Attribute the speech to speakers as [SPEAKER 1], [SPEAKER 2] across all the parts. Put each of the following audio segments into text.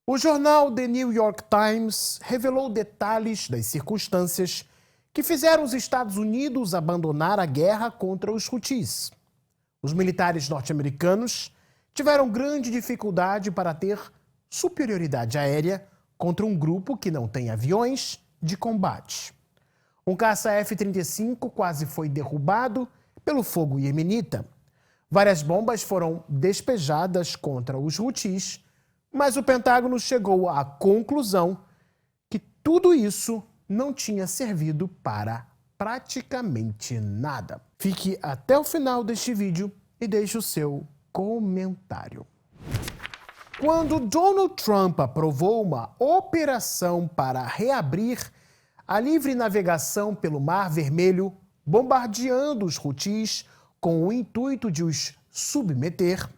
[SPEAKER 1] O jornal The New York Times revelou detalhes das circunstâncias que fizeram os Estados Unidos abandonar a guerra contra os Houthis. Os militares norte-americanos tiveram grande dificuldade para ter superioridade aérea contra um grupo que não tem aviões de combate. Um caça F-35 quase foi derrubado pelo fogo iemenita. Várias bombas foram despejadas contra os Houthis, mas o Pentágono chegou à conclusão que tudo isso não tinha servido para praticamente nada. Fique até o final deste vídeo e deixe o seu comentário. Quando Donald Trump aprovou uma operação para reabrir a livre navegação pelo Mar Vermelho, bombardeando os Houthis com o intuito de os submeter,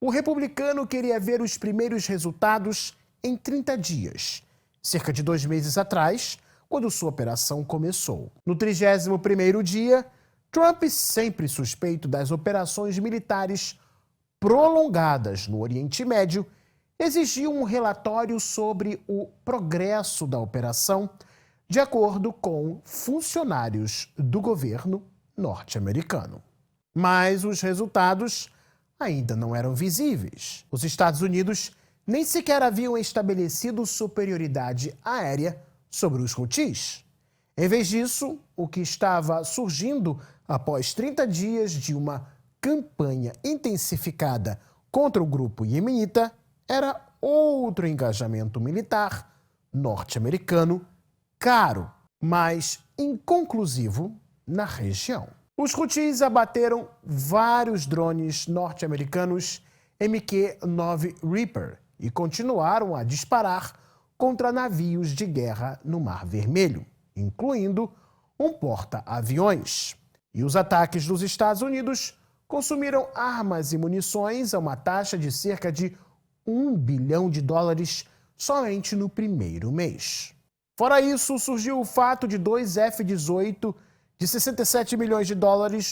[SPEAKER 1] o republicano queria ver os primeiros resultados em 30 dias, cerca de 2 meses atrás, quando sua operação começou. No 31º dia, Trump, sempre suspeito das operações militares prolongadas no Oriente Médio, exigiu um relatório sobre o progresso da operação, de acordo com funcionários do governo norte-americano. Mas os resultados ainda não eram visíveis. Os Estados Unidos nem sequer haviam estabelecido superioridade aérea sobre os Houthis. Em vez disso, o que estava surgindo após 30 dias de uma campanha intensificada contra o grupo iemenita era outro engajamento militar norte-americano caro, mas inconclusivo na região. Os Houthis abateram vários drones norte-americanos MQ-9 Reaper e continuaram a disparar contra navios de guerra no Mar Vermelho, incluindo um porta-aviões. E os ataques dos Estados Unidos consumiram armas e munições a uma taxa de cerca de $1 bilhão somente no primeiro mês. Fora isso, surgiu o fato de 2 F-18 de $67 milhões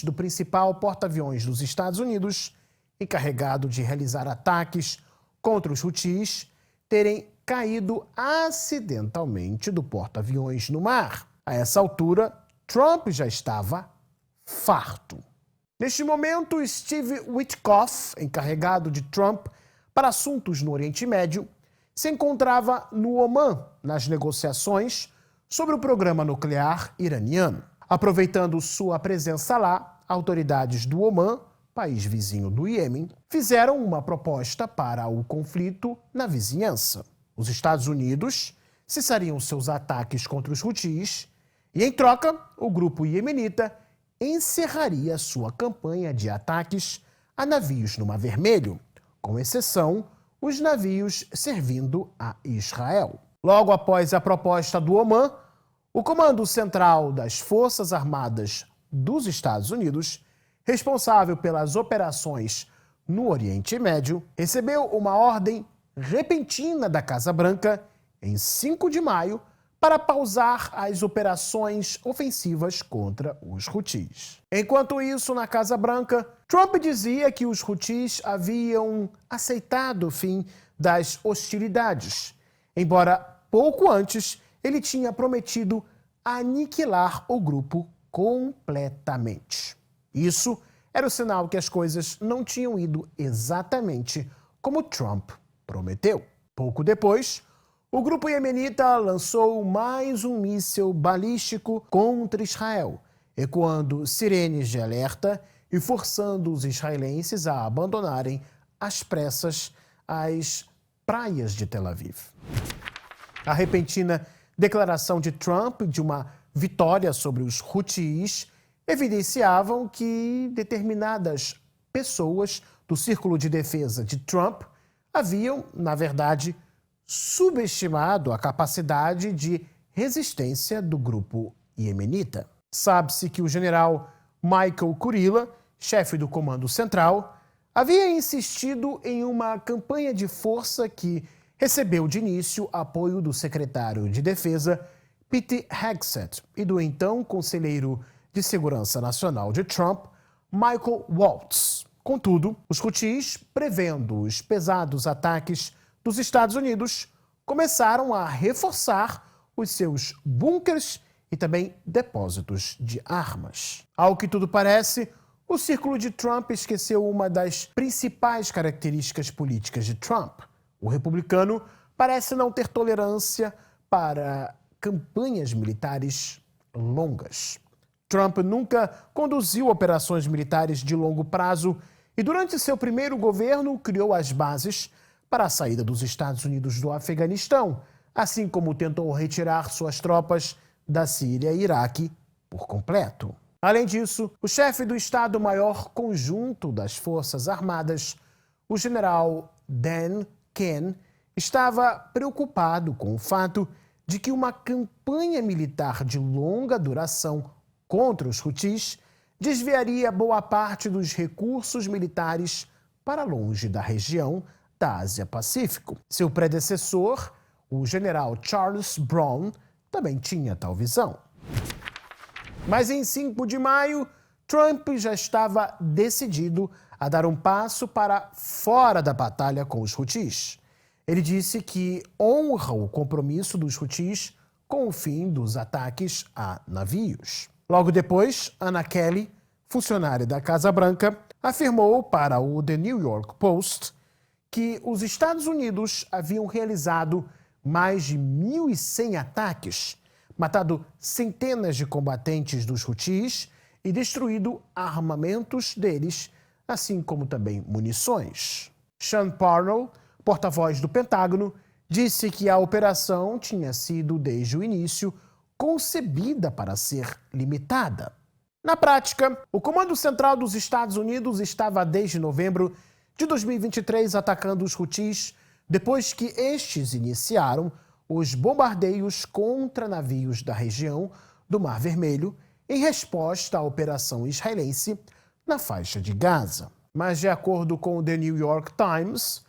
[SPEAKER 1] do principal porta-aviões dos Estados Unidos, encarregado de realizar ataques contra os Houthis, terem caído acidentalmente do porta-aviões no mar. A essa altura, Trump já estava farto. Neste momento, Steve Witkoff, encarregado de Trump para assuntos no Oriente Médio, se encontrava no Omã nas negociações sobre o programa nuclear iraniano. Aproveitando sua presença lá, autoridades do Omã, país vizinho do Iêmen, fizeram uma proposta para o conflito na vizinhança. Os Estados Unidos cessariam seus ataques contra os Houthis e, em troca, o grupo iemenita encerraria sua campanha de ataques a navios no Mar Vermelho, com exceção os navios servindo a Israel. Logo após a proposta do Omã, o Comando Central das Forças Armadas dos Estados Unidos, responsável pelas operações no Oriente Médio, recebeu uma ordem repentina da Casa Branca em 5 de maio para pausar as operações ofensivas contra os Houthis. Enquanto isso, na Casa Branca, Trump dizia que os Houthis haviam aceitado o fim das hostilidades, embora pouco antes ele tinha prometido aniquilar o grupo completamente. Isso era o sinal que as coisas não tinham ido exatamente como Trump prometeu. Pouco depois, o grupo iemenita lançou mais um míssil balístico contra Israel, ecoando sirenes de alerta e forçando os israelenses a abandonarem às pressas as praias de Tel Aviv. A repentina declaração de Trump de uma vitória sobre os Houthis evidenciavam que determinadas pessoas do círculo de defesa de Trump haviam, na verdade, subestimado a capacidade de resistência do grupo iemenita. Sabe-se que o general Michael Kurilla, chefe do Comando Central, havia insistido em uma campanha de força que recebeu de início apoio do secretário de Defesa, Pete Hegseth, e do então conselheiro de Segurança Nacional de Trump, Michael Waltz. Contudo, os Houthis, prevendo os pesados ataques dos Estados Unidos, começaram a reforçar os seus bunkers e também depósitos de armas. Ao que tudo parece, o círculo de Trump esqueceu uma das principais características políticas de Trump. O republicano parece não ter tolerância para campanhas militares longas. Trump nunca conduziu operações militares de longo prazo e, durante seu primeiro governo, criou as bases para a saída dos Estados Unidos do Afeganistão, assim como tentou retirar suas tropas da Síria e Iraque por completo. Além disso, o chefe do Estado-Maior Conjunto das Forças Armadas, o general Dan Ken, estava preocupado com o fato de que uma campanha militar de longa duração contra os Houthis desviaria boa parte dos recursos militares para longe da região da Ásia-Pacífico. Seu predecessor, o general Charles Brown, também tinha tal visão. Mas em 5 de maio, Trump já estava decidido a dar um passo para fora da batalha com os Houthis. Ele disse que honra o compromisso dos Houthis com o fim dos ataques a navios. Logo depois, Anna Kelly, funcionária da Casa Branca, afirmou para o The New York Post que os Estados Unidos haviam realizado mais de 1.100 ataques, matado centenas de combatentes dos Houthis e destruído armamentos deles, assim como também munições. Sean Parnell, porta-voz do Pentágono, disse que a operação tinha sido, desde o início, concebida para ser limitada. Na prática, o Comando Central dos Estados Unidos estava desde novembro de 2023 atacando os Houthis depois que estes iniciaram os bombardeios contra navios da região do Mar Vermelho em resposta à operação israelense na faixa de Gaza. Mas, de acordo com o The New York Times,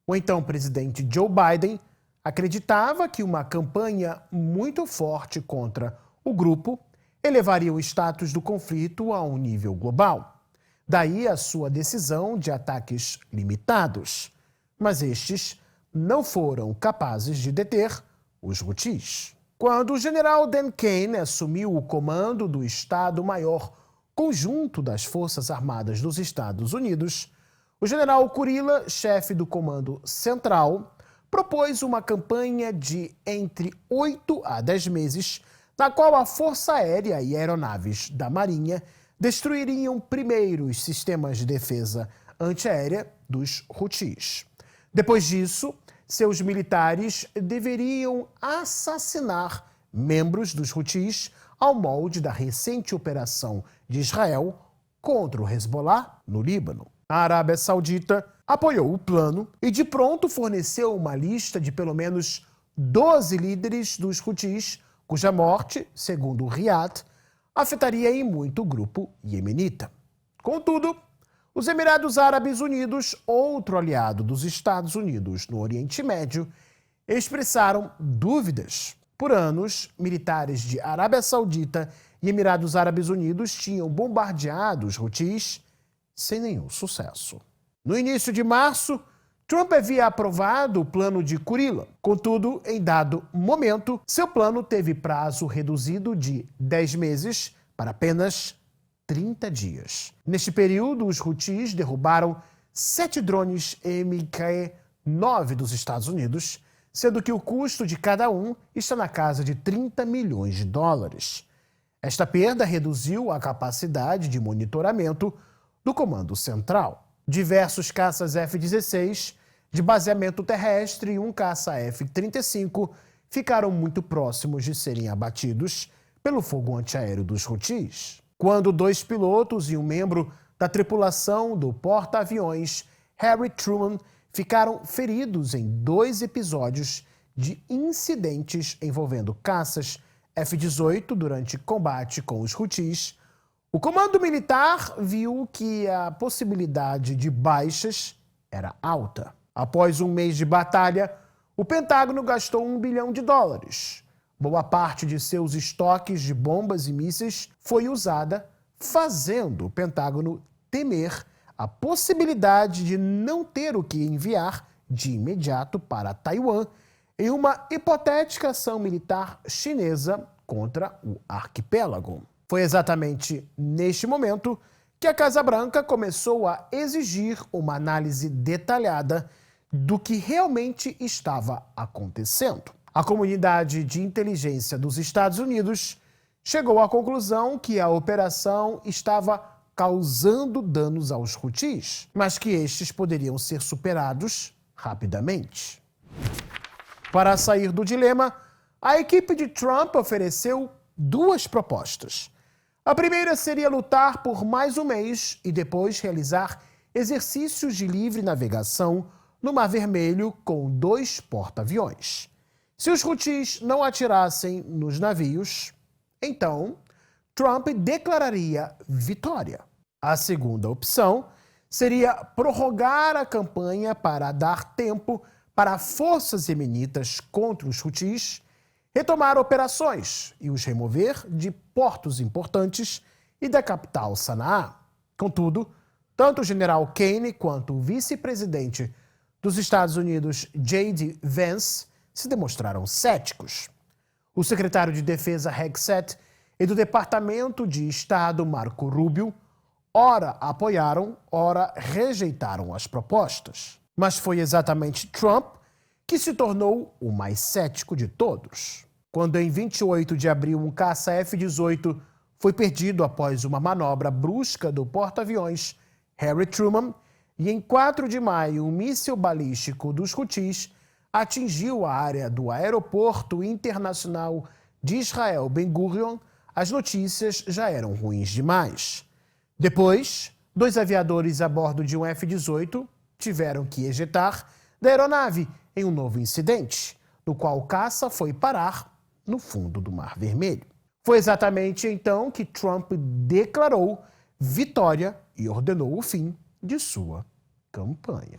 [SPEAKER 1] o então presidente Joe Biden acreditava que uma campanha muito forte contra o grupo elevaria o status do conflito a um nível global. Daí a sua decisão de ataques limitados. Mas estes não foram capazes de deter os Houthis. Quando o general Dan Kane assumiu o comando do Estado-Maior Conjunto das Forças Armadas dos Estados Unidos, o general Kurilla, chefe do Comando Central, propôs uma campanha de entre 8 a 10 meses, na qual a Força Aérea e aeronaves da Marinha destruiriam primeiro os sistemas de defesa antiaérea dos Houthis. Depois disso, seus militares deveriam assassinar membros dos Houthis ao molde da recente operação de Israel contra o Hezbollah no Líbano. A Arábia Saudita apoiou o plano e de pronto forneceu uma lista de pelo menos 12 líderes dos Houthis, cuja morte, segundo o Riad, afetaria em muito o grupo iemenita. Contudo, os Emirados Árabes Unidos, outro aliado dos Estados Unidos no Oriente Médio, expressaram dúvidas. Por anos, militares de Arábia Saudita e Emirados Árabes Unidos tinham bombardeado os Houthis sem nenhum sucesso. No início de março, Trump havia aprovado o plano de Kurilla. Contudo, em dado momento, seu plano teve prazo reduzido de 10 meses para apenas 30 dias. Neste período, os Houthis derrubaram 7 drones MQ-9 dos Estados Unidos, sendo que o custo de cada um está na casa de 30 milhões de dólares. Esta perda reduziu a capacidade de monitoramento do Comando Central. Diversos caças F-16 de baseamento terrestre e um caça F-35 ficaram muito próximos de serem abatidos pelo fogo antiaéreo dos Houthis. Quando 2 pilotos e um membro da tripulação do porta-aviões Harry Truman ficaram feridos em 2 episódios de incidentes envolvendo caças F-18 durante combate com os Houthis, o comando militar viu que a possibilidade de baixas era alta. Após um mês de batalha, o Pentágono gastou $1 bilhão. Boa parte de seus estoques de bombas e mísseis foi usada, fazendo o Pentágono temer a possibilidade de não ter o que enviar de imediato para Taiwan em uma hipotética ação militar chinesa contra o arquipélago. Foi exatamente neste momento que a Casa Branca começou a exigir uma análise detalhada do que realmente estava acontecendo. A comunidade de inteligência dos Estados Unidos chegou à conclusão que a operação estava causando danos aos Houthis, mas que estes poderiam ser superados rapidamente. Para sair do dilema, a equipe de Trump ofereceu duas propostas. A primeira seria lutar por mais um mês e depois realizar exercícios de livre navegação no Mar Vermelho com 2 porta-aviões. Se os Houthis não atirassem nos navios, então Trump declararia vitória. A segunda opção seria prorrogar a campanha para dar tempo para forças iemenitas contra os Houthis retomar operações e os remover de portos importantes e da capital Sanaá. Contudo, tanto o general Kane quanto o vice-presidente dos Estados Unidos, J.D. Vance, se demonstraram céticos. O secretário de Defesa Hegseth e do Departamento de Estado, Marco Rubio, ora apoiaram, ora rejeitaram as propostas. Mas foi exatamente Trump que se tornou o mais cético de todos. Quando em 28 de abril um caça F-18 foi perdido após uma manobra brusca do porta-aviões Harry Truman, e em 4 de maio um míssil balístico dos Houthis atingiu a área do Aeroporto Internacional de Israel Ben Gurion, as notícias já eram ruins demais. Depois, 2 aviadores a bordo de um F-18 tiveram que ejetar da aeronave em um novo incidente, no qual o caça foi parar no fundo do Mar Vermelho. Foi exatamente então que Trump declarou vitória e ordenou o fim de sua campanha.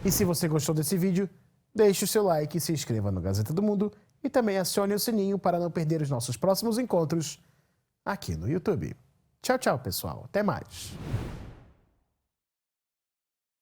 [SPEAKER 1] E se você gostou desse vídeo, deixe o seu like, se inscreva no Gazeta do Mundo e também acione o sininho para não perder os nossos próximos encontros aqui no YouTube. Tchau, tchau, pessoal. Até mais.